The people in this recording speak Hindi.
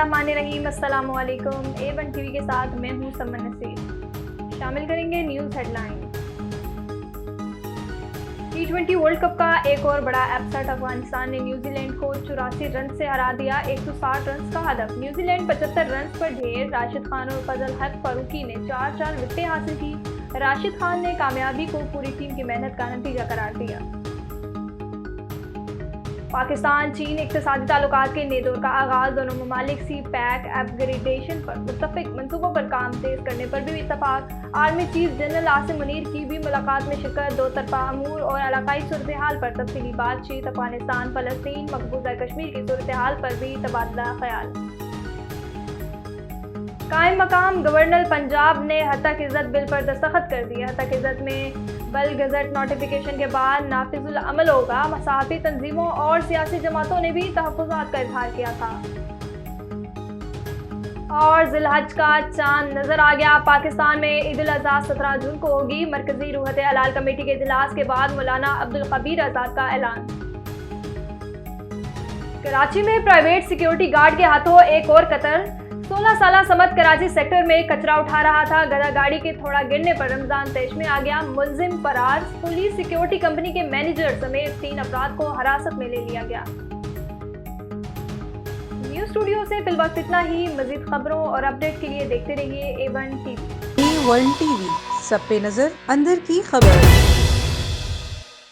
बिस्मिल्लाहिर्रहमानिर्रहीम। अस्सलामुअलैकुम। A1 टीवी के साथ मैं हूं समन नसीर। शामिल करेंगे news headline. T20 world cup का एक और बड़ा अपसेट। अफगानिस्तान ने न्यूजीलैंड को 84 रन से हरा दिया। 160 रन का हदफ। न्यूजीलैंड 75 रन पर ढेर। राशिद खान और फजल हक फारूकी ने 4 विकेटें हासिल की। राशिद खान ने कामयाबी को पूरी टीम की मेहनत का नतीजा करार दिया। पाकिस्तान चीन इक़्तिसादी ताल्लुकात के नए दौर का आगाज। दोनों ममालिक सी पैक अपग्रेडेशन पर मुत्तफिक मंसूबों पर काम तेज करने पर भी इत्तफाक। Army chief general Asim Munir की भी मुलाकात में शिरकत। दो तरफा अमूर और इलाकाई सूरत हाल पर तफसीली बातचीत। अफगानिस्तान फलस्तीन मकबूजा कश्मीर की सूरत हाल पर भी तबादला ख्याल। कायम मकाम गवर्नर पंजाब ने हतक इज़्ज़त बिल पर दस्तखत कर दिए। हतक इज़्ज़त में बल गजट नोटिफिकेशन के बाद नाफिजुल अमल होगा। मसाफी तंजीमों और सियासी जमातों ने भी तहफ़्फ़ुज़ात का इज़हार किया था। और ज़िलहज का चांद नजर आ गया। पाकिस्तान में ईद उल अज़हा 17 जून को होगी। मरकजी रूहत हलाल कमेटी के इजलास के बाद मौलाना अब्दुल कबीर आज़ाद का ऐलान। कराची में प्राइवेट सिक्योरिटी गार्ड के हाथों एक और कत्ल। 16 साला समत कराची सेक्टर में कचरा उठा रहा था। गधा गाड़ी के थोड़ा गिरने पर रमजान तैश में आ गया। मुलजिम फरार। पुलिस सिक्योरिटी कंपनी के मैनेजर समेत 3 अफराद को हिरासत में ले लिया गया। न्यूज़ स्टूडियो से फिलवक्त इतना ही। मजीद खबरों और अपडेट के लिए देखते रहिए A1 टीवी। A1 टीवी, सब पे नजर, अंदर की खबर।